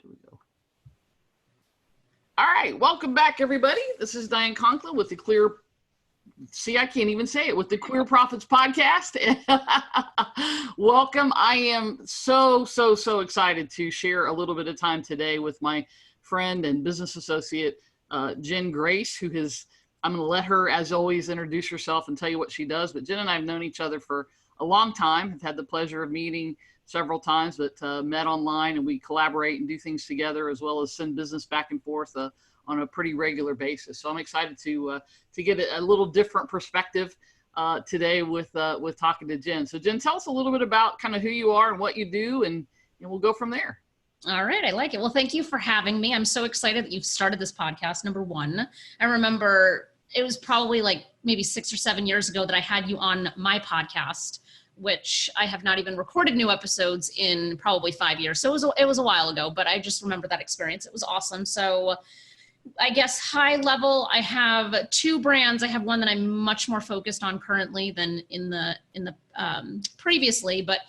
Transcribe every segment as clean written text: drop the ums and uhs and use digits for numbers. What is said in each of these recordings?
There we go. All right, welcome back, everybody. This is Diane Conklin with the Clear. See, I can't even say it, with the Queer Profits Podcast. Welcome. I am so excited to share a little bit of time today with my friend and business associate, Jenn Grace, who has, I'm going to let her, as always, introduce herself and tell you what she does. But Jenn and I have known each other for a long time. Have had the pleasure of meeting several times, but met online, and we collaborate and do things together, as well as send business back and forth on a pretty regular basis. So I'm excited to get a little different perspective today with talking to Jenn. So Jenn, tell us a little bit about kind of who you are and what you do, and we'll go from there. All right. I like it. Well, thank you for having me. I'm so excited that you've started this podcast. Number one, I remember it was probably like maybe 6 or 7 years ago that I had you on my podcast, which I have not even recorded new episodes in probably 5 years. So it was a while ago, but I just remember that experience. It was awesome. So I guess high level, I have 2 brands. I have one that I'm much more focused on currently than in the previously, but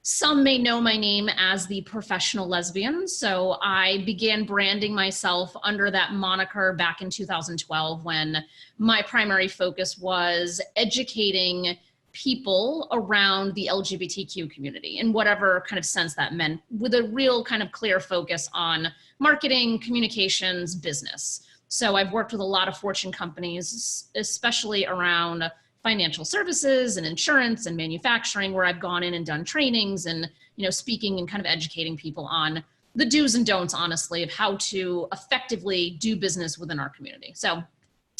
some may know my name as the Professional Lesbian. So I began branding myself under that moniker back in 2012, when my primary focus was educating people around the LGBTQ community in whatever kind of sense that meant, with a real kind of clear focus on marketing, communications, business. So I've worked with a lot of Fortune companies, especially around financial services and insurance and manufacturing, where I've gone in and done trainings and, speaking and kind of educating people on the do's and don'ts, honestly, of how to effectively do business within our community. So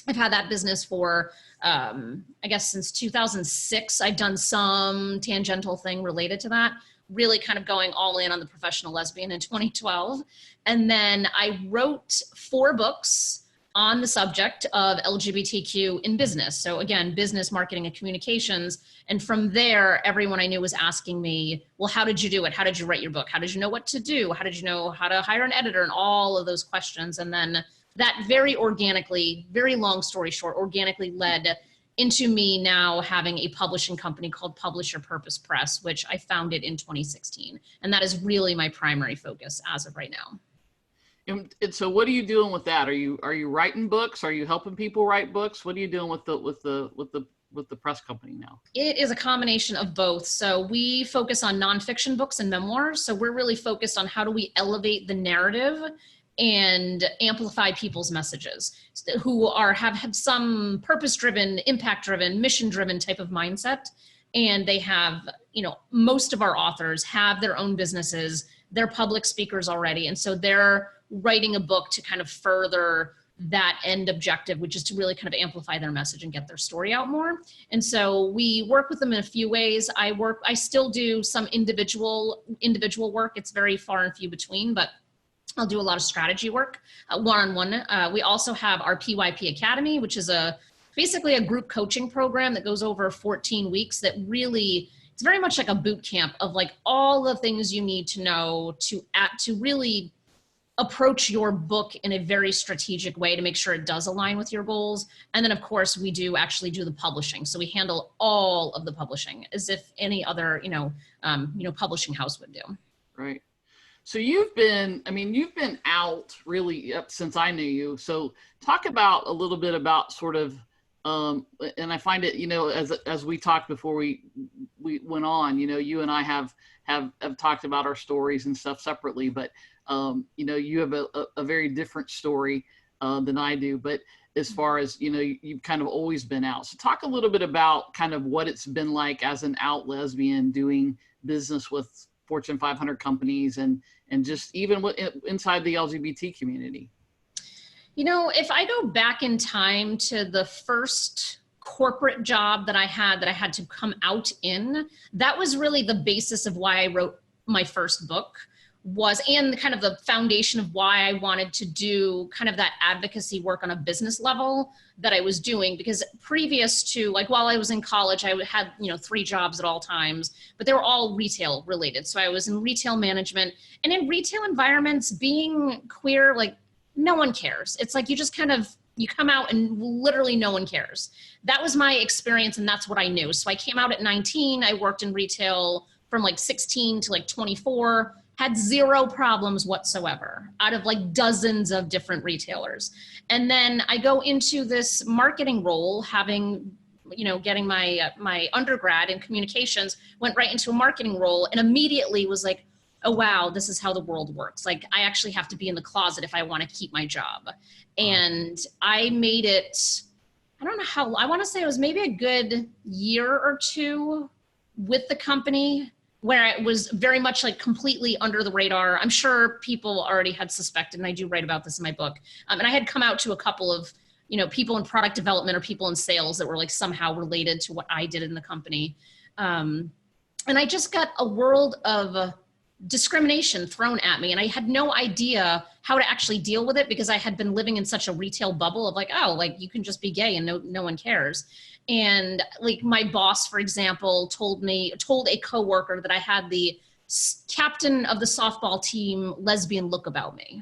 I've had that business for, I guess, since 2006. I've done some tangential thing related to that, really kind of going all in on the Professional Lesbian in 2012. And then I wrote 4 books on the subject of LGBTQ in business. So again, business, marketing, and communications. And from there, everyone I knew was asking me, well, how did you do it? How did you write your book? How did you know what to do? How did you know how to hire an editor? And all of those questions. And then that very organically, very long story short, organically led into me now having a publishing company called Publish Your Purpose Press, which I founded in 2016. And that is really my primary focus as of right now. And so what are you doing with that? Are you writing books? Are you helping people write books? What are you doing with the press company now? It is a combination of both. So we focus on nonfiction books and memoirs. So we're really focused on how do we elevate the narrative and amplify people's messages who have some purpose-driven, impact-driven, mission-driven type of mindset. And they have, most of our authors have their own businesses. They're public speakers already. And so they're writing a book to kind of further that end objective, which is to really kind of amplify their message and get their story out more. And so we work with them in a few ways. I still do some individual work. It's very far and few between, but I'll do a lot of strategy work, one-on-one. We also have our PYP Academy, which is basically a group coaching program that goes over 14 weeks that really, it's very much like a boot camp of like all the things you need to know to really approach your book in a very strategic way to make sure it does align with your goals. And then of course we do actually do the publishing. So we handle all of the publishing as if any other, publishing house would do. Right. So you've been out really since I knew you. So talk about a little bit about sort of, and I find it, as we talked before we went on, you and I have talked about our stories and stuff separately, but you have a very different story than I do. But as far as, you've kind of always been out. So talk a little bit about kind of what it's been like as an out lesbian doing business with Fortune 500 companies and just even inside the LGBT community. If I go back in time to the first corporate job that I had to come out in, that was really the basis of why I wrote my first book, and kind of the foundation of why I wanted to do kind of that advocacy work on a business level that I was doing. Because previous to, while I was in college, I had 3 jobs at all times, but they were all retail related. So I was in retail management, and in retail environments, being queer, no one cares. It's like you just kind of, you come out and literally no one cares. That was my experience, and that's what I knew. So I came out at 19. I worked in retail from 16 to 24. had zero problems whatsoever out of like dozens of different retailers. And then I go into this marketing role, having, you know, getting my my undergrad in communications, went right into a marketing role, and immediately was like, oh wow, this is how the world works. Like I actually have to be in the closet if I want to keep my job. And I made it, I don't know how, I want to say it was maybe a good year or two with the company, where it was very much like completely under the radar. I'm sure people already had suspected, and I do write about this in my book. And I had come out to a couple of, you know, people in product development or people in sales that were like somehow related to what I did in the company. And I just got a world of discrimination thrown at me, and I had no idea how to actually deal with it, because I had been living in such a retail bubble of like, oh, like you can just be gay and no one cares. And like my boss, for example, told a coworker that I had the captain of the softball team lesbian look about me.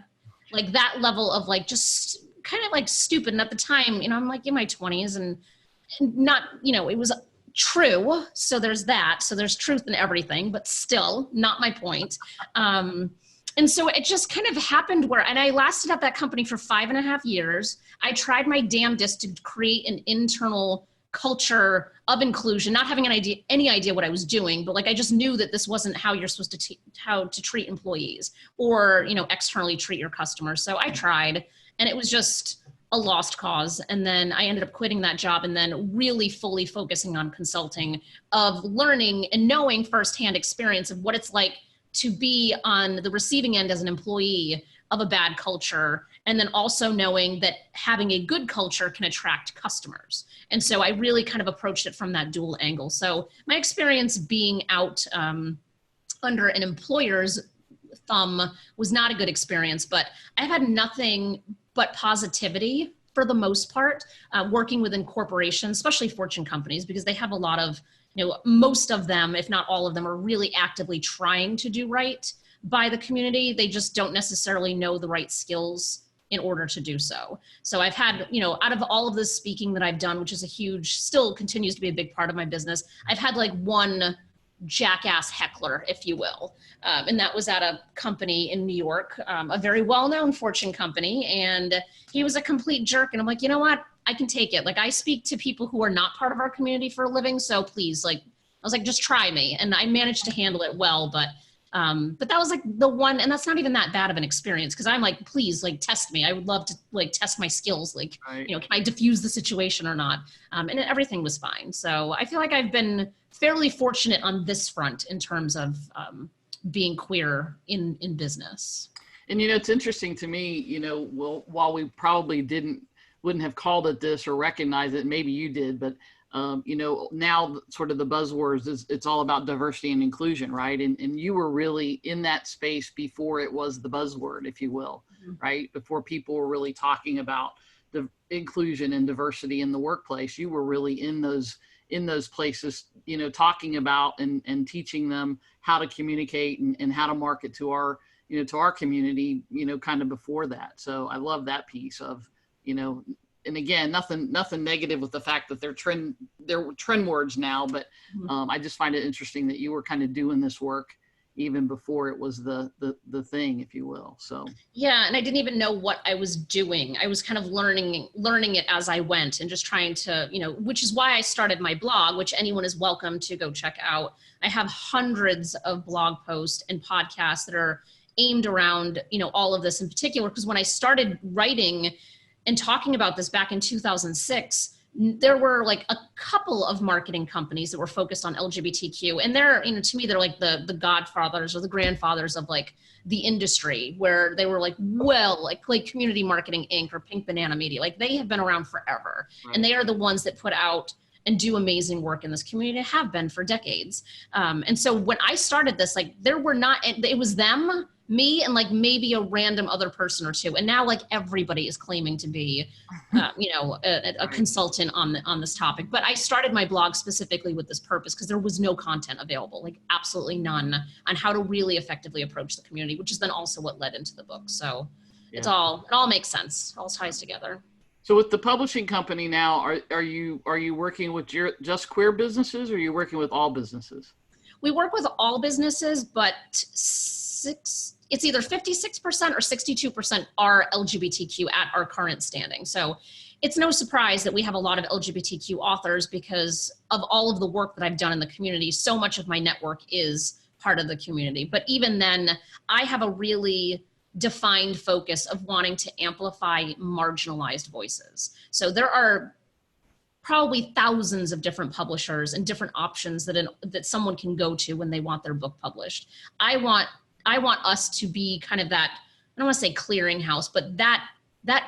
Like that level of like just kind of like stupid. And at the time, you know, I'm like in my 20s and not, you know, it was true. So there's that. So there's truth in everything, but still not my point. And so it just kind of happened and I lasted at that company for 5.5 years. I tried my damnedest to create an internal culture of inclusion, not having any idea what I was doing, but like I just knew that this wasn't how you're supposed to how to treat employees or, you know, externally treat your customers. So I tried, and it was just a lost cause. And then I ended up quitting that job and then really fully focusing on consulting, of learning and knowing firsthand experience of what it's like to be on the receiving end as an employee of a bad culture, and then also knowing that having a good culture can attract customers. And so I really kind of approached it from that dual angle. So my experience being out under an employer's thumb was not a good experience, but I've had nothing but positivity for the most part, working within corporations, especially Fortune companies, because they have a lot of, you know, most of them, if not all of them, are really actively trying to do right by the community. They just don't necessarily know the right skills in order to do so. So I've had, you know, out of all of this speaking that I've done, which is still continues to be a big part of my business, I've had like one jackass heckler, if you will. And that was at a company in New York, a very well-known Fortune company. And he was a complete jerk. And I'm like, you know what? I can take it. Like I speak to people who are not part of our community for a living. So please, like, I was like, just try me. And I managed to handle it well, but that was like the one, and that's not even that bad of an experience, because I'm like, please, like, test me. I would love to like test my skills. Like, right. You know, can I diffuse the situation or not? And everything was fine. So I feel like I've been fairly fortunate on this front in terms of being queer in business. And, you know, it's interesting to me, you know, well, while we probably wouldn't have called it this or recognized it, maybe you did, but you know, now sort of the buzzwords it's all about diversity and inclusion, right? And you were really in that space before it was the buzzword, if you will, mm-hmm. right? Before people were really talking about the inclusion and diversity in the workplace, you were really in those places, you know, talking about and teaching them how to communicate and how to market to our, you know, to our community, you know, kind of before that. So I love that piece of, you know, and again, nothing negative with the fact that they're trend words now, but I just find it interesting that you were kind of doing this work even before it was the thing, if you will. So yeah, and I didn't even know what I was doing. I was kind of learning it as I went, and just trying to, you know, which is why I started my blog, which anyone is welcome to go check out. I have hundreds of blog posts and podcasts that are aimed around, you know, all of this in particular, because when I started writing and talking about this back in 2006, there were like a couple of marketing companies that were focused on LGBTQ. And they're, you know, to me, they're like the godfathers or the grandfathers of like the industry, where they were like, well, like Community Marketing Inc. or Pink Banana Media, like they have been around forever. Right. And they are the ones that put out and do amazing work in this community, have been for decades. And so when I started this, like it was them, me, and like maybe a random other person or two. And now like everybody is claiming to be, you know, a consultant on this topic. But I started my blog specifically with this purpose, because there was no content available, like absolutely none, on how to really effectively approach the community, which is then also what led into the book. So yeah. It all makes sense. It all ties together. So with the publishing company now, are you working with just queer businesses, or are you working with all businesses? We work with all businesses, but it's either 56% or 62% are LGBTQ at our current standing. So it's no surprise that we have a lot of LGBTQ authors because of all of the work that I've done in the community. So much of my network is part of the community. But even then, I have a really defined focus of wanting to amplify marginalized voices. So there are probably thousands of different publishers and different options that someone can go to when they want their book published. I want us to be kind of that, I don't want to say clearinghouse, but that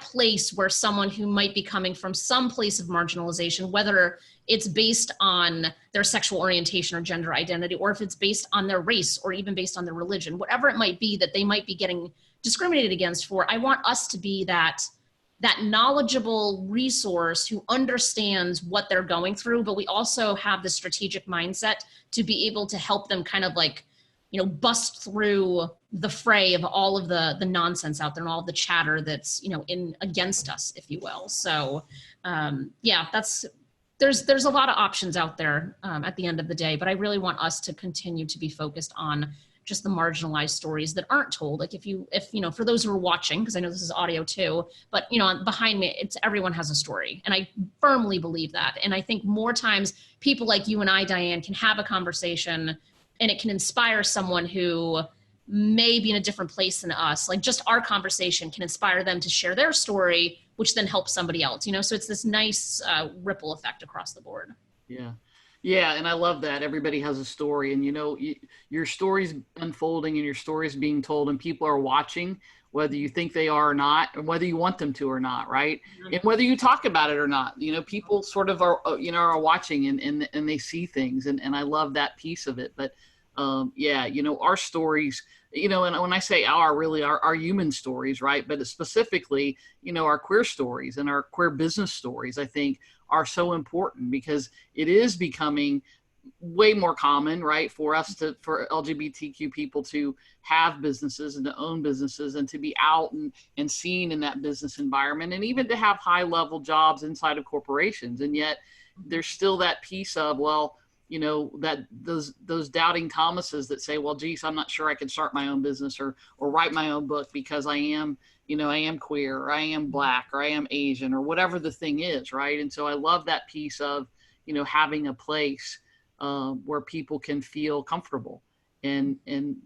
place where someone who might be coming from some place of marginalization, whether it's based on their sexual orientation or gender identity, or if it's based on their race or even based on their religion, whatever it might be that they might be getting discriminated against for, I want us to be that knowledgeable resource who understands what they're going through, but we also have the strategic mindset to be able to help them kind of like, bust through the fray of all of the nonsense out there and all of the chatter that's, in against us, if you will. So there's a lot of options out there at the end of the day, but I really want us to continue to be focused on just the marginalized stories that aren't told. Like if for those who are watching, because I know this is audio too, but behind me, it's everyone has a story. And I firmly believe that. And I think more times people like you and I, Diane, can have a conversation and it can inspire someone who may be in a different place than us. Like just our conversation can inspire them to share their story, which then helps somebody else, so it's this nice ripple effect across the board. Yeah. Yeah. And I love that everybody has a story, and your story's unfolding and your story's being told, and people are watching, whether you think they are or not, and whether you want them to or not. Right. Mm-hmm. And whether you talk about it or not, people sort of are watching and they see things. And I love that piece of it. But our stories, and when I say our human stories, right. But specifically, our queer stories and our queer business stories, I think are so important because it is becoming way more common, right, for LGBTQ people to have businesses and to own businesses and to be out and seen in that business environment, and even to have high level jobs inside of corporations. And yet there's still that piece of, that those doubting Thomases that say, well, geez, I'm not sure I can start my own business or write my own book because I am queer, or I am Black, or I am Asian, or whatever the thing is, right? And so I love that piece of, having a place where people can feel comfortable and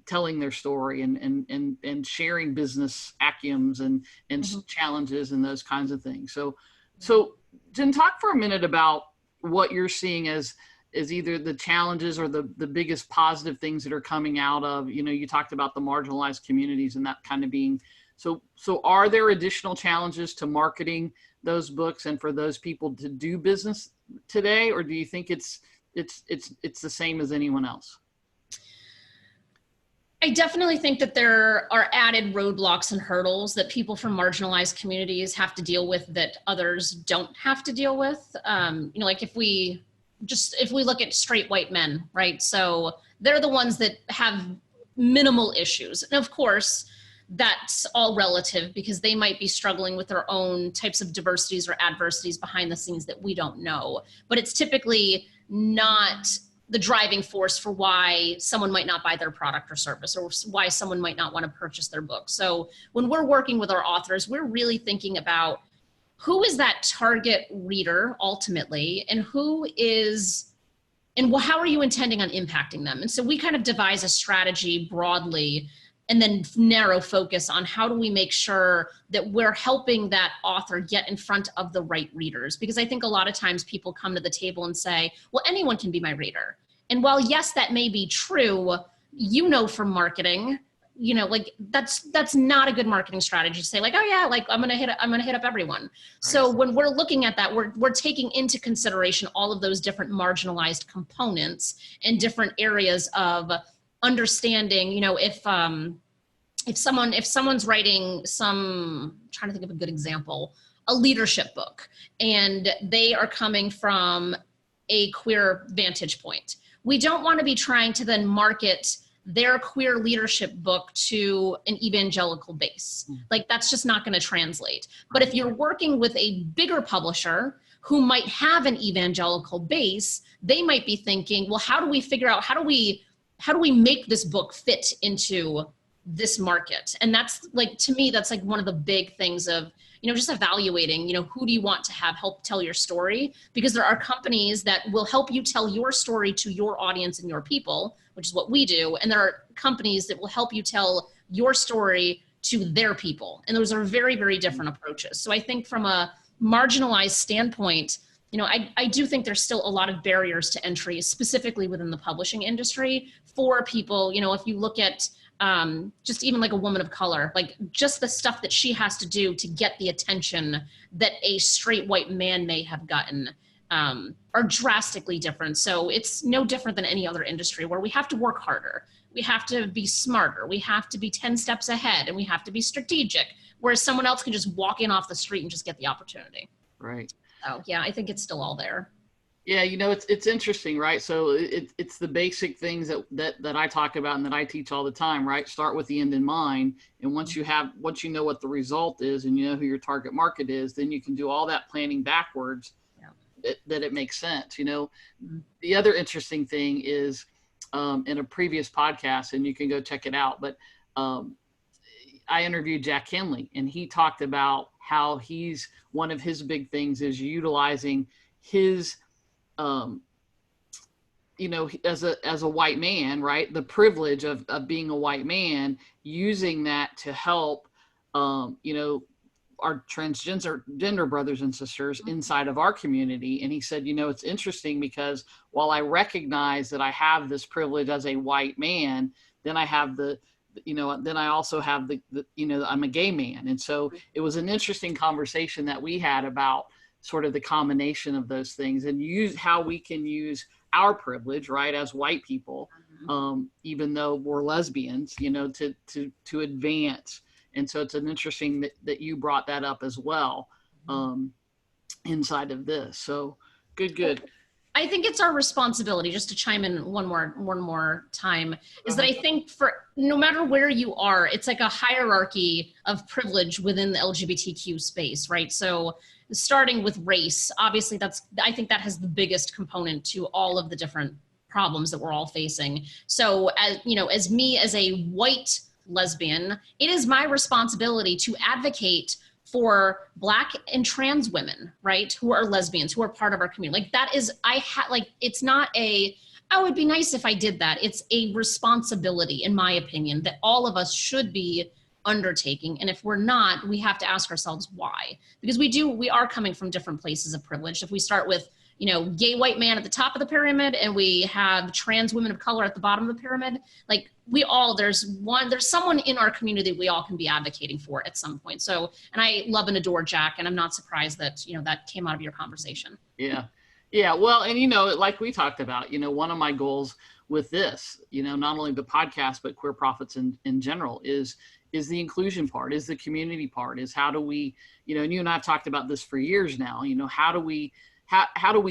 telling their story and sharing business axioms and mm-hmm. challenges and those kinds of things. So Jenn, talk for a minute about what you're seeing as either the challenges or the biggest positive things that are coming out of, you talked about the marginalized communities and that kind of being. So are there additional challenges to marketing those books and for those people to do business today? Or do you think it's the same as anyone else? I definitely think that there are added roadblocks and hurdles that people from marginalized communities have to deal with that others don't have to deal with. Like if we look at straight white men, right? So they're the ones that have minimal issues. And of course, that's all relative because they might be struggling with their own types of diversities or adversities behind the scenes that we don't know. But it's typically not the driving force for why someone might not buy their product or service, or why someone might not want to purchase their book. So when we're working with our authors, we're really thinking about who is that target reader ultimately, and how are you intending on impacting them? And so we kind of devise a strategy broadly and then narrow focus on how do we make sure that we're helping that author get in front of the right readers. Because I think a lot of times people come to the table and say, well, anyone can be my reader. And while yes, that may be true, from marketing, like that's not a good marketing strategy to say like, oh yeah, like I'm gonna hit up everyone. Right. So when we're looking at that, we're taking into consideration all of those different marginalized components and different areas of understanding, if someone's writing I'm trying to think of a good example, a leadership book, and they are coming from a queer vantage point, we don't want to be trying to then market their queer leadership book to an evangelical base. Like that's just not going to translate. But if you're working with a bigger publisher who might have an evangelical base, they might be thinking, well, how do we figure out, how do we make this book fit into this market. And that's like, to me, that's like one of the big things of, just evaluating, who do you want to have help tell your story? Because there are companies that will help you tell your story to your audience and your people, which is what we do. And there are companies that will help you tell your story to their people. And those are very, very different approaches. So I think from a marginalized standpoint, I do think there's still a lot of barriers to entry, specifically within the publishing industry for people. If you look at just even like a woman of color, like just the stuff that she has to do to get the attention that a straight white man may have gotten are drastically different. So it's no different than any other industry where we have to work harder. We have to be smarter. We have to be 10 steps ahead, and we have to be strategic, whereas someone else can just walk in off the street and just get the opportunity. Right. So yeah, I think it's still all there. Yeah, it's interesting, right? So it's the basic things that I talk about and that I teach all the time, right? Start with the end in mind, and once you know what the result is and you know who your target market is, then you can do all that planning backwards. Yeah. That it makes sense. The other interesting thing is in a previous podcast, and you can go check it out, but I interviewed Jack Henley, and he talked about how one of his big things is utilizing his as a white man, right? The privilege of being a white man, using that to help, our transgender brothers and sisters inside of our community. And he said, it's interesting because while I recognize that I have this privilege as a white man, then I have then I also have I'm a gay man. And so it was an interesting conversation that we had about sort of the combination of those things and use how we can use our privilege, right, as white people, even though we're lesbians, to advance. And so it's an interesting that you brought that up as well inside of this. So good. I think it's our responsibility, just to chime in one more time, is that I think for no matter where you are, it's like a hierarchy of privilege within the LGBTQ space, right? So starting with race, obviously I think that has the biggest component to all of the different problems that we're all facing. So as me as a white lesbian, it is my responsibility to advocate for Black and trans women, right, who are lesbians, who are part of our community. Like that is, it's not oh, it'd be nice if I did that. It's a responsibility, in my opinion, that all of us should be undertaking. And if we're not, we have to ask ourselves why. Because we are coming from different places of privilege. If we start with, gay white man at the top of the pyramid, and we have trans women of color at the bottom of the pyramid, like there's someone in our community we all can be advocating for at some point. So, and I love and adore Jack, and I'm not surprised that, that came out of your conversation. Yeah. Yeah. Well, and, like we talked about, one of my goals with this, not only the podcast, but Queer Prophets in general is the inclusion part, is the community part, is how do we, and you and I have talked about this for years now, how do we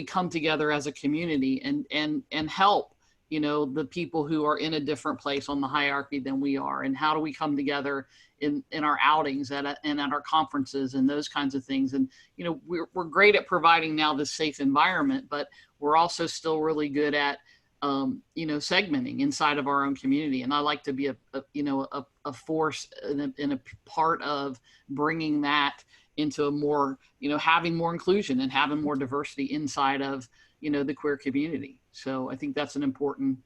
come together as a community and help, the people who are in a different place on the hierarchy than we are, and how do we come together in our outings and at our conferences and those kinds of things. And, we're great at providing now this safe environment, but we're also still really good at, segmenting inside of our own community. And I like to be a force and a part of bringing that into a more, having more inclusion and having more diversity inside of, the queer community. So I think that's an important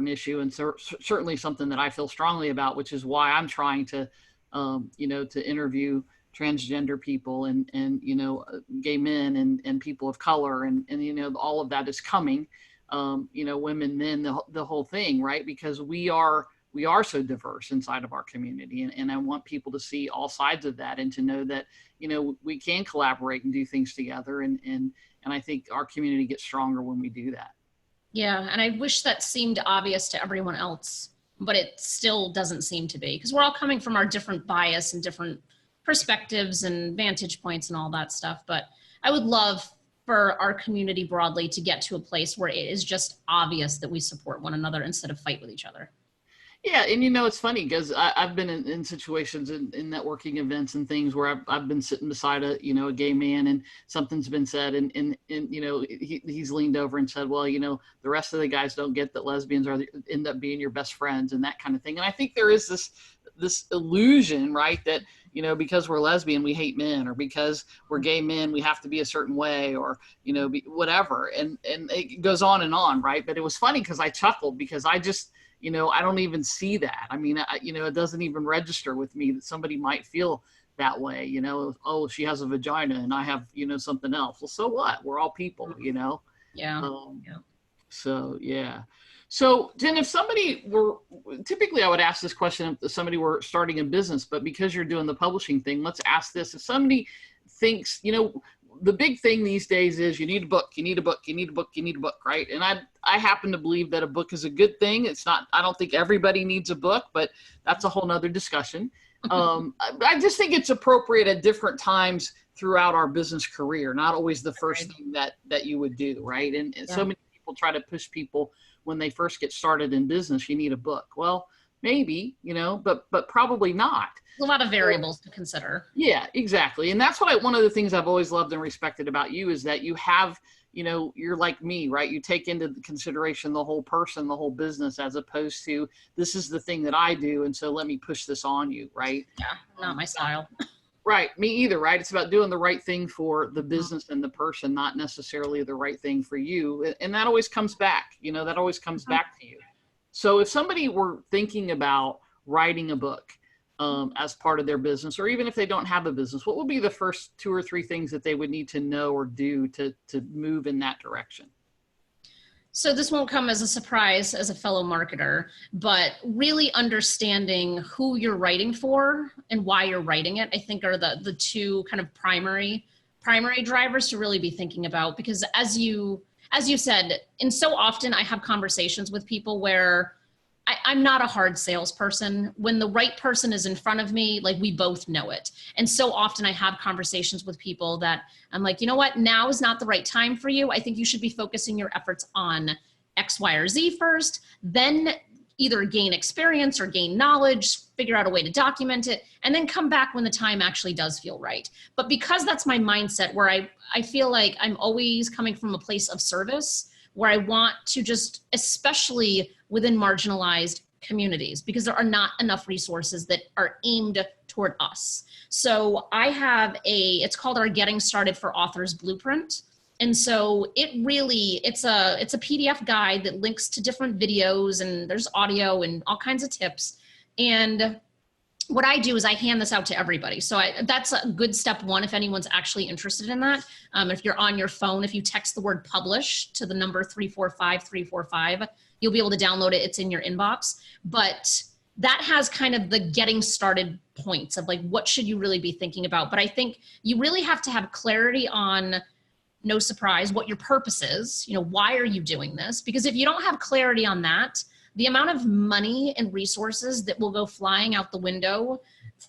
issue, and certainly something that I feel strongly about, which is why I'm trying to, to interview transgender people and gay men and people of color and all of that is coming, women, men, the whole thing, right? Because we are so diverse inside of our community. And I want people to see all sides of that and to know that, we can collaborate and do things together. And I think our community gets stronger when we do that. Yeah. And I wish that seemed obvious to everyone else, but it still doesn't seem to be, because we're all coming from our different bias and different perspectives and vantage points and all that stuff. But I would love for our community broadly to get to a place where it is just obvious that we support one another instead of fight with each other. Yeah, and it's funny because I've been in situations in networking events and things where I've been sitting beside a gay man, and something's been said, and he's leaned over and said, well, the rest of the guys don't get that lesbians end up being your best friends and that kind of thing. And I think there is this illusion, right, that because we're lesbian we hate men, or because we're gay men we have to be a certain way, or whatever, and it goes on, right? But it was funny because I chuckled because I just I don't even see that. I mean, it doesn't even register with me that somebody might feel that way, oh, she has a vagina and I have, something else. Well, so what? We're all people, Yeah. Yeah. So, yeah. So, Jenn, if somebody were, typically I would ask this question if somebody were starting a business, but because you're doing the publishing thing, let's ask this. If somebody thinks, the big thing these days is you need a book, you need a book, you need a book, you need a book, right? And I happen to believe that a book is a good thing. It's not, I don't think everybody needs a book, but that's a whole nother discussion. I just think it's appropriate at different times throughout our business career, not always the first thing that you would do, right? And so many people try to push people when they first get started in business, you need a book. Well, maybe, but probably not. A lot of variables to consider. Yeah, exactly. And that's one of the things I've always loved and respected about you is that you have, you're like me, right? You take into consideration the whole person, the whole business, as opposed to this is the thing that I do, and so let me push this on you, right? Yeah, not my style. Right. Me either, right? It's about doing the right thing for the business and the person, not necessarily the right thing for you. And that always comes back, that always comes back to you. So if somebody were thinking about writing a book as part of their business, or even if they don't have a business, what would be the first 2 or 3 things that they would need to know or do to move in that direction? So this won't come as a surprise as a fellow marketer, but really understanding who you're writing for and why you're writing it, I think are the 2 kind of primary drivers to really be thinking about. Because as you said, and so often I have conversations with people where I'm not a hard salesperson. When the right person is in front of me, like we both know it. And so often I have conversations with people that I'm like, you know what, now is not the right time for you. I think you should be focusing your efforts on X, Y, or Z first, then either gain experience or gain knowledge, figure out a way to document it, and then come back when the time actually does feel right. But because that's my mindset where I feel like I'm always coming from a place of service, where I want to just, especially within marginalized communities, because there are not enough resources that are aimed toward us. So I have it's called our Getting Started for Authors Blueprint. And so it's a PDF guide that links to different videos, and there's audio and all kinds of tips. And what I do is I hand this out to everybody. So that's a good step 1 if anyone's actually interested in that. If you're on your phone, if you text the word publish to the number 345345, you'll be able to download it. It's in your inbox. But that has kind of the getting started points of like, what should you really be thinking about? But I think you really have to have clarity on, no surprise, what your purpose is. Why are you doing this? Because if you don't have clarity on that, the amount of money and resources that will go flying out the window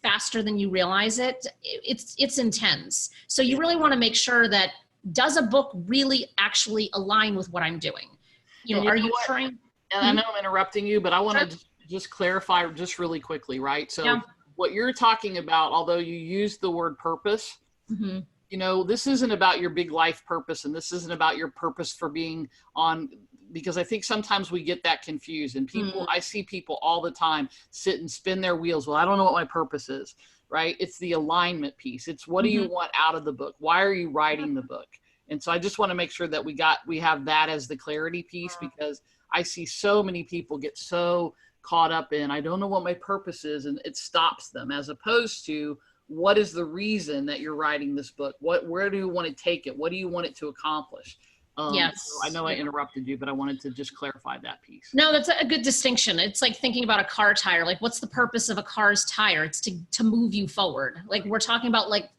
faster than you realize it's intense. So you really want to make sure that, does a book really actually align with what I'm doing? Are you trying? And I know I'm interrupting you, but I want to just clarify just really quickly, right? So what you're talking about, although you use the word purpose, this isn't about your big life purpose, and this isn't about your purpose for being on, because I think sometimes we get that confused, and people, I see people all the time sit and spin their wheels. Well, I don't know what my purpose is, right? It's the alignment piece. It's what do you want out of the book? Why are you writing the book? And so I just want to make sure that we have that as the clarity piece, because I see so many people get so caught up in, I don't know what my purpose is, and it stops them, as opposed to, what is the reason that you're writing this book? Where do you want to take it? What do you want it to accomplish? Yes. So I know I interrupted you, but I wanted to just clarify that piece. No, that's a good distinction. It's like thinking about a car tire. Like, what's the purpose of a car's tire? It's to move you forward. Like, we're talking about like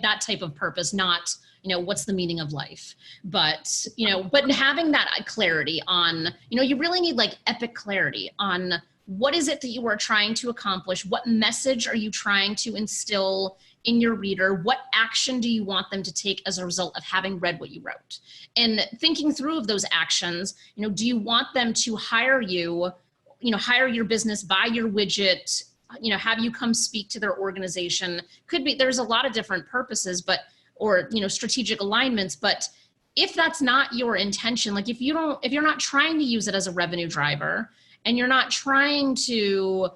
that type of purpose, not, what's the meaning of life? But, but having that clarity on, you really need like epic clarity on what is it that you are trying to accomplish? What message are you trying to instill in your reader? What action do you want them to take as a result of having read what you wrote? And thinking through of those actions, do you want them to hire you hire your business, buy your widget, have you come speak to their organization. Could be, there's a lot of different purposes, or strategic alignments. But if that's not your intention, like if you're not trying to use it as a revenue driver, and you're not trying to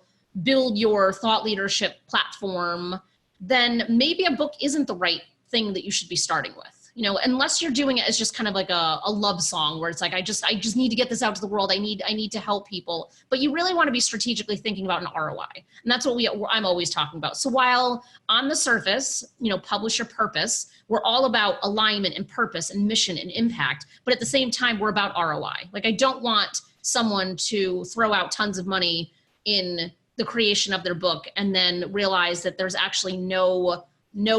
build your thought leadership platform, then maybe a book isn't the right thing that you should be starting with. Unless you're doing it as just kind of like a love song where it's like, I just need to get this out to the world. I need to help people. But you really want to be strategically thinking about an ROI. And that's what I'm always talking about. So while on the surface, publisher purpose, we're all about alignment and purpose and mission and impact. But at the same time, we're about ROI. Like, I don't want someone to throw out tons of money in the creation of their book and then realize that there's actually no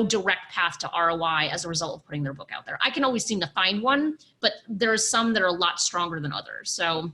direct path to ROI as a result of putting their book out there. I can always seem to find one, but there's some that are a lot stronger than others. So,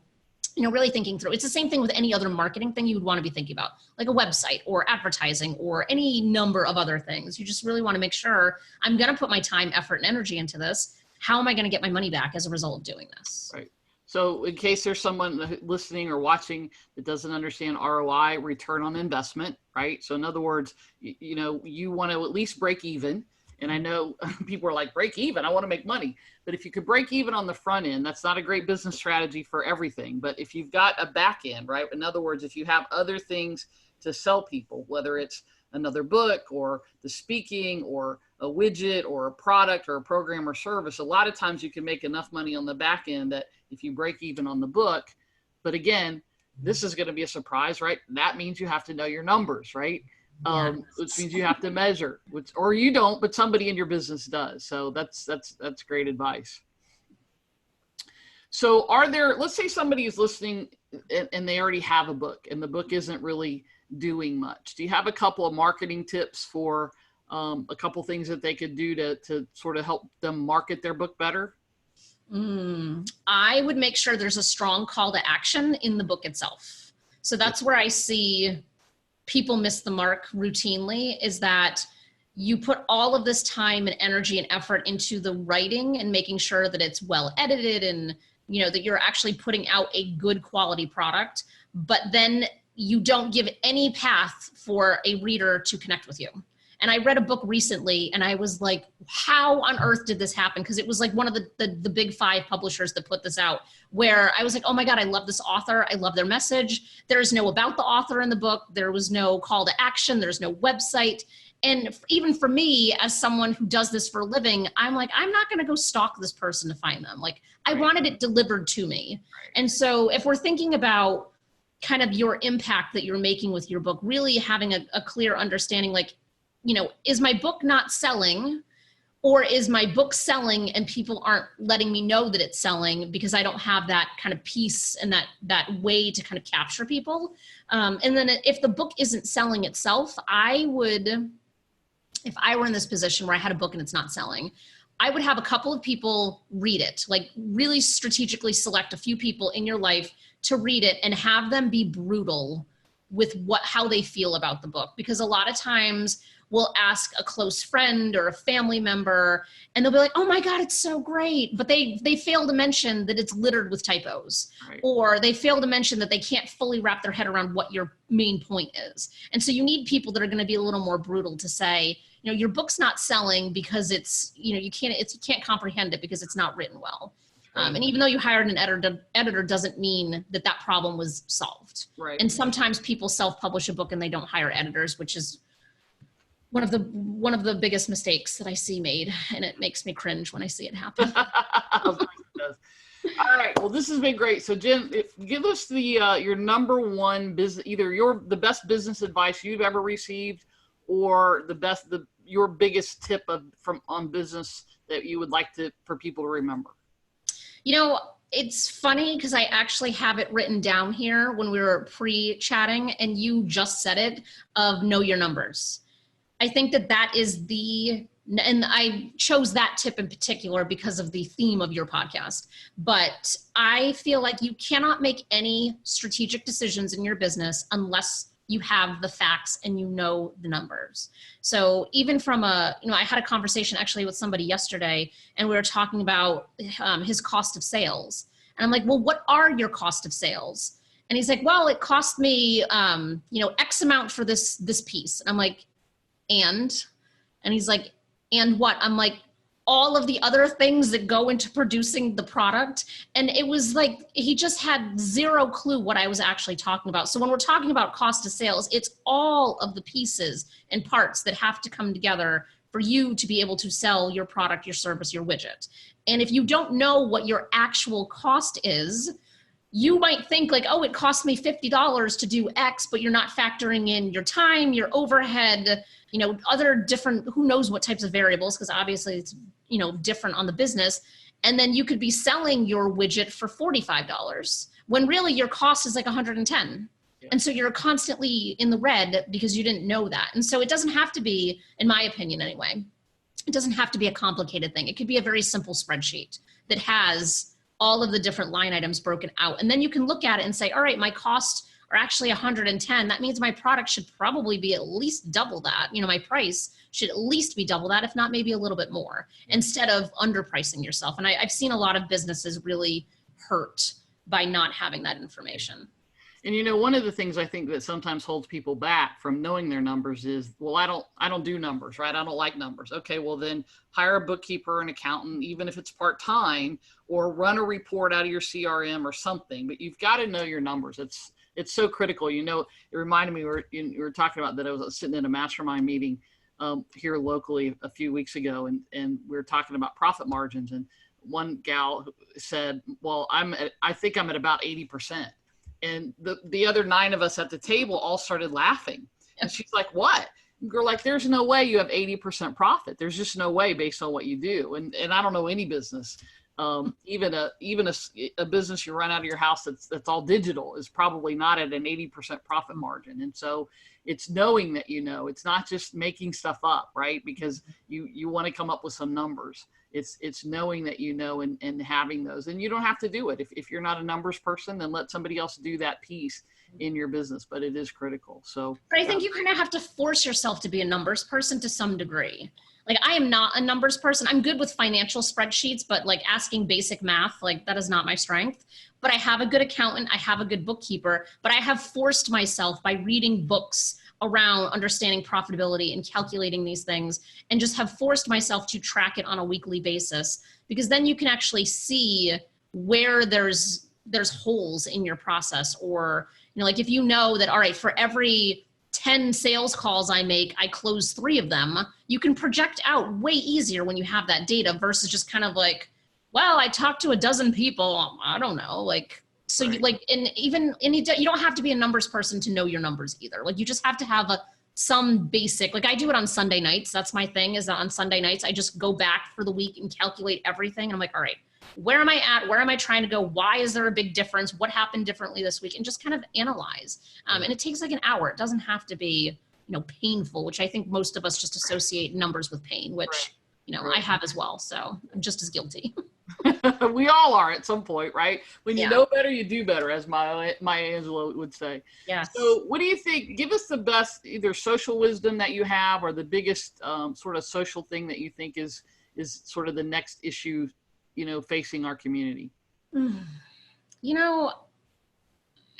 really thinking through. It's the same thing with any other marketing thing you would want to be thinking about, like a website or advertising or any number of other things. You just really want to make sure, I'm going to put my time, effort, and energy into this. How am I going to get my money back as a result of doing this? Right. So in case there's someone listening or watching that doesn't understand ROI, return on investment, right? So in other words, you want to at least break even. And I know people are like, break even, I want to make money. But if you could break even on the front end, that's not a great business strategy for everything. But if you've got a back end, right? In other words, if you have other things to sell people, whether it's another book or the speaking or a widget or a product or a program or service, a lot of times you can make enough money on the back end that if you break even on the book. But again, this is going to be a surprise, right? That means you have to know your numbers, right? Which means you have to measure, or you don't, but somebody in your business does. So that's great advice. So let's say somebody is listening and they already have a book and the book isn't really doing much. Do you have a couple of marketing tips for a couple things that they could do to sort of help them market their book better? I would make sure there's a strong call to action in the book itself. So that's where I see people miss the mark routinely, is that you put all of this time and energy and effort into the writing and making sure that it's well edited and, that you're actually putting out a good quality product, but then you don't give any path for a reader to connect with you. And I read a book recently and I was like, how on earth did this happen? Because it was like one of the big 5 publishers that put this out, where I was like, oh my God, I love this author. I love their message. There's no about the author in the book. There was no call to action. There's no website. And even for me, as someone who does this for a living, I'm like, I'm not going to go stalk this person to find them. Like, I wanted it delivered to me. And so if we're thinking about kind of your impact that you're making with your book, really having a clear understanding, like, is my book not selling, or is my book selling and people aren't letting me know that it's selling because I don't have that kind of piece and that way to kind of capture people. And then if the book isn't selling itself, if I were in this position where I had a book and it's not selling, I would have a couple of people read it, like really strategically select a few people in your life to read it and have them be brutal with how they feel about the book. Because a lot of times we'll ask a close friend or a family member and they'll be like, oh my God, it's so great. But they fail to mention that it's littered with typos, or they fail to mention that they can't fully wrap their head around what your main point is. And so you need people that are going to be a little more brutal to say, your book's not selling because it's, you can't comprehend it because it's not written well. And even though you hired an editor doesn't mean that problem was solved. Right. And sometimes people self-publish a book and they don't hire editors, which is one of the biggest mistakes that I see made, and it makes me cringe when I see it happen. All right. Well, this has been great. So, Jenn, give us your number one business, either the best business advice you've ever received, or your biggest tip on business that you would like for people to remember. It's funny because I actually have it written down here when we were pre-chatting, and you just said it, of know your numbers. I think that is and I chose that tip in particular because of the theme of your podcast, but I feel like you cannot make any strategic decisions in your business unless you have the facts and the numbers. So even from I had a conversation actually with somebody yesterday, and we were talking about his cost of sales. And I'm like, well, what are your cost of sales? And he's like, well, it cost me, X amount for this piece. And I'm like, and he's like, and what? I'm like, all of the other things that go into producing the product. And it was like, he just had zero clue what I was actually talking about. So when we're talking about cost of sales, it's all of the pieces and parts that have to come together for you to be able to sell your product, your service, your widget. And if you don't know what your actual cost is, you might think like, oh, it cost me $50 to do X, but you're not factoring in your time, your overhead, other different, who knows what types of variables, because obviously it's, different on the business. And then you could be selling your widget for $45 when really your cost is like 110. Yeah. And so you're constantly in the red because you didn't know that. And so it doesn't have to be, in my opinion anyway, it doesn't have to be a complicated thing. It could be a very simple spreadsheet that has all of the different line items broken out. And then you can look at it and say, all right, my costs are actually 110. That means my product should probably be at least double that. My price should at least be double that, if not maybe a little bit more, instead of underpricing yourself. And I've seen a lot of businesses really hurt by not having that information. And one of the things I think that sometimes holds people back from knowing their numbers is, well, I don't do numbers, right? I don't like numbers. Okay, well then hire a bookkeeper, an accountant, even if it's part-time, or run a report out of your CRM or something. But you've got to know your numbers. It's so critical. It reminded me, we were talking about that. I was sitting in a mastermind meeting here locally a few weeks ago, and we were talking about profit margins. And one gal said, well, I think I'm at about 80%. And the other 9 of us at the table all started laughing. And she's like, what? And we're like, there's no way you have 80% profit. There's just no way based on what you do. And I don't know any business, even a business you run out of your house that's all digital is probably not at an 80% profit margin. And so it's knowing that, it's not just making stuff up, right? Because you want to come up with some numbers. It's knowing that and having those. And you don't have to do it. If you're not a numbers person, then let somebody else do that piece in your business, but it is critical. So, but I think you kind of have to force yourself to be a numbers person to some degree. Like, I am not a numbers person. I'm good with financial spreadsheets, but like asking basic math, like that is not my strength. But I have a good accountant. I have a good bookkeeper, but I have forced myself by reading books around understanding profitability and calculating these things, and just have forced myself to track it on a weekly basis, because then you can actually see where there's holes in your process. Or, like if you know that, all right, for every 10 sales calls I make, I close 3 of them, you can project out way easier when you have that data versus just kind of like, well, I talked to a dozen people. I don't know, like, so right. You don't have to be a numbers person to know your numbers either. Like, you just have to have some basic, like I do it on Sunday nights. That's my thing, is that on Sunday nights, I just go back for the week and calculate everything. And I'm like, all right, where am I at? Where am I trying to go? Why is there a big difference? What happened differently this week? And just kind of analyze. And it takes like an hour. It doesn't have to be, painful, which I think most of us just associate numbers with pain, which, right. I have as well. So I'm just as guilty. We all are at some point, right? When you know better, you do better, as Maya Angelou would say. Yeah. So what do you think? Give us the best either social wisdom that you have, or the biggest sort of social thing that you think is sort of the next issue, facing our community. I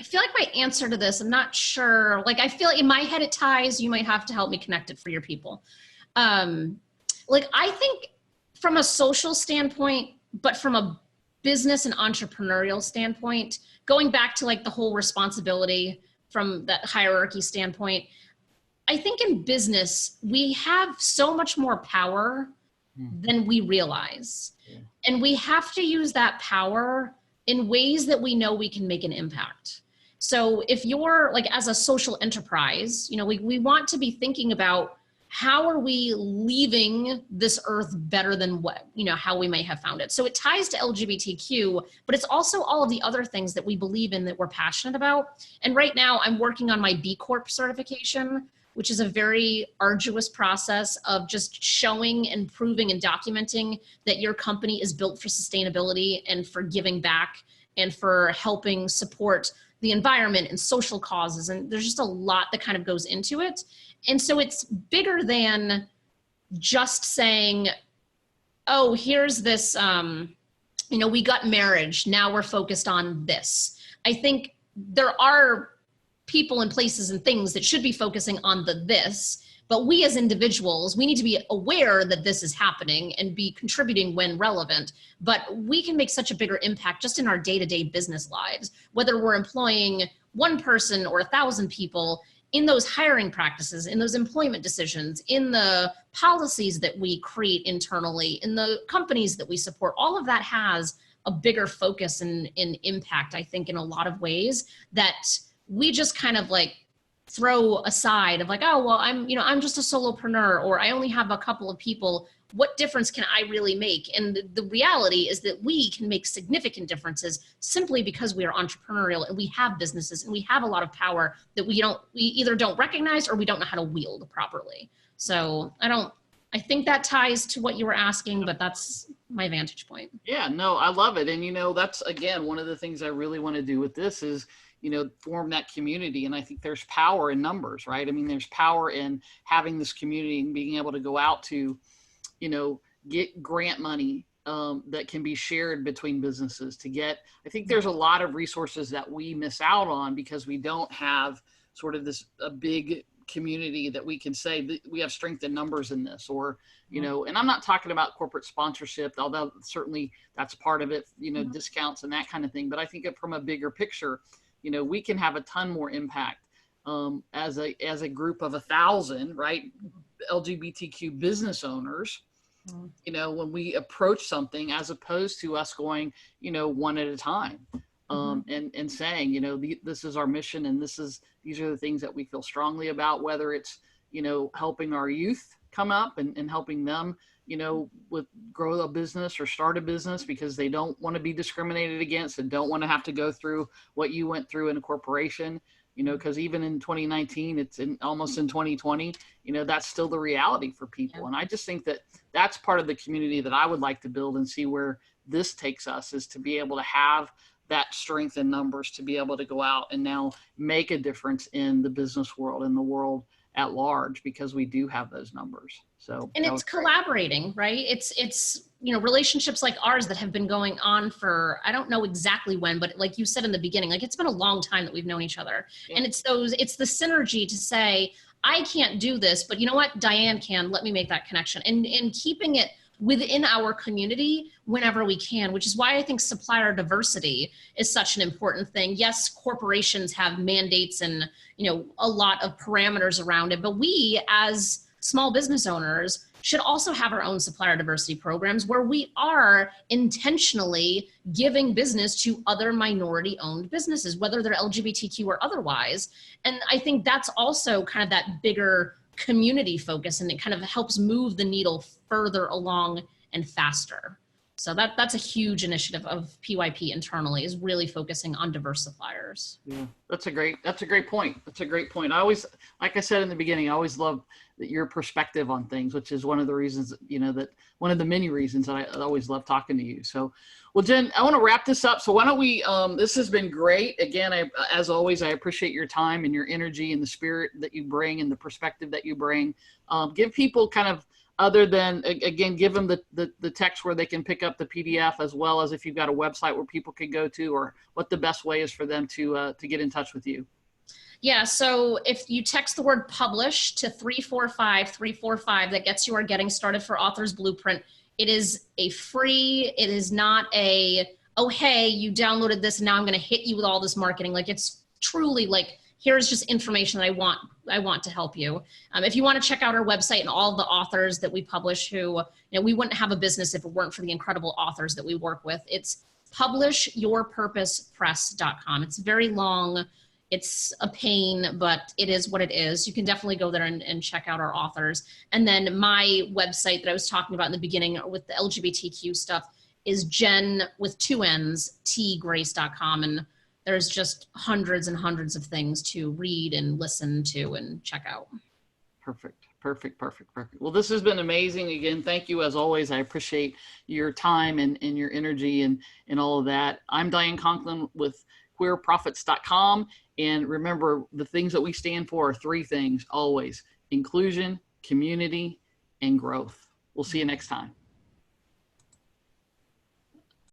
feel like my answer to this, I'm not sure. Like, I feel like in my head it ties. You might have to help me connect it for your people. I think from a social standpoint, but from a business and entrepreneurial standpoint, going back to like the whole responsibility from that hierarchy standpoint, I think in business, we have so much more power than we realize. Yeah. And we have to use that power in ways that we know we can make an impact. So if you're like, as a social enterprise, we want to be thinking about, how are we leaving this earth better than what, how we might have found it? So it ties to LGBTQ, but it's also all of the other things that we believe in, that we're passionate about. And right now I'm working on my B Corp certification, which is a very arduous process of just showing and proving and documenting that your company is built for sustainability and for giving back and for helping support the environment and social causes. And there's just a lot that kind of goes into it. And so it's bigger than just saying, oh, here's this, we got marriage, now we're focused on this. I think there are people and places and things that should be focusing on this, but we as individuals, we need to be aware that this is happening and be contributing when relevant. But we can make such a bigger impact just in our day-to-day business lives, whether we're employing one person or 1,000 people, in those hiring practices, in those employment decisions, in the policies that we create internally, in the companies that we support. All of that has a bigger focus and impact, I think, in a lot of ways that we just kind of like throw aside of like, oh, well, I'm just a solopreneur, or I only have a couple of people. What difference can I really make? And the reality is that we can make significant differences simply because we are entrepreneurial and we have businesses and we have a lot of power that we either don't recognize or we don't know how to wield properly. So I think that ties to what you were asking, but that's my vantage point. Yeah, no, I love it. And, that's, again, one of the things I really want to do with this is, form that community. And I think there's power in numbers, right? I mean, there's power in having this community and being able to go out to, get grant money that can be shared between businesses I think there's a lot of resources that we miss out on because we don't have sort of a big community that we can say that we have strength in numbers in this, or, and I'm not talking about corporate sponsorship, although certainly that's part of it, discounts and that kind of thing. But I think from a bigger picture, we can have a ton more impact as a group of 1,000, right? LGBTQ business owners, when we approach something, as opposed to us going, one at a time, and saying, this is our mission and these are the things that we feel strongly about, whether it's, helping our youth come up and helping them, with grow a business or start a business because they don't want to be discriminated against and don't want to have to go through what you went through in a corporation. Because even in 2019, it's almost in 2020, that's still the reality for people. Yeah. And I just think that that's part of the community that I would like to build and see where this takes us, is to be able to have that strength in numbers, to be able to go out and now make a difference in the business world and the world at large, because we do have those numbers. So, and it's collaborating, right? It's relationships like ours that have been going on for, I don't know exactly when, but like you said in the beginning, like it's been a long time that we've known each other. Yeah. And it's the synergy to say, I can't do this, but you know what? Diane can, let me make that connection, and keeping it within our community whenever we can, which is why I think supplier diversity is such an important thing. Yes, corporations have mandates and, a lot of parameters around it, but we as small business owners should also have our own supplier diversity programs where we are intentionally giving business to other minority owned businesses, whether they're LGBTQ or otherwise. And I think that's also kind of that bigger community focus, and it kind of helps move the needle further along and faster. So that's a huge initiative of PYP internally, is really focusing on diverse suppliers. Yeah, that's a great point. That's a great point. I always, like I said in the beginning, I always love your perspective on things, which is one of the reasons, that one of the many reasons that I always love talking to you. So, well, Jenn, I want to wrap this up. So why don't we, this has been great. Again, as always, I appreciate your time and your energy and the spirit that you bring and the perspective that you bring. Give people kind of, other than, again, give them the text where they can pick up the PDF, as well as if you've got a website where people can go to, or what the best way is for them to get in touch with you. Yeah, so if you text the word publish to 345-345, that gets you our Getting Started for Authors Blueprint. It is a free, it is not a, oh, hey, you downloaded this and now I'm going to hit you with all this marketing. Like, it's truly like, here's just information that I want to help you. If you want to check out our website and all the authors that we publish who, we wouldn't have a business if it weren't for the incredible authors that we work with. It's publishyourpurposepress.com. It's very long. It's a pain, but it is what it is. You can definitely go there and check out our authors. And then my website that I was talking about in the beginning with the LGBTQ stuff is Jenn with 2 N's, tgrace.com. And there's just hundreds and hundreds of things to read and listen to and check out. Perfect. Well, this has been amazing. Again, thank you as always. I appreciate your time and your energy and all of that. I'm Diane Conklin with queerprofits.com. And remember, the things that we stand for are 3 things always: inclusion, community, and growth. We'll see you next time.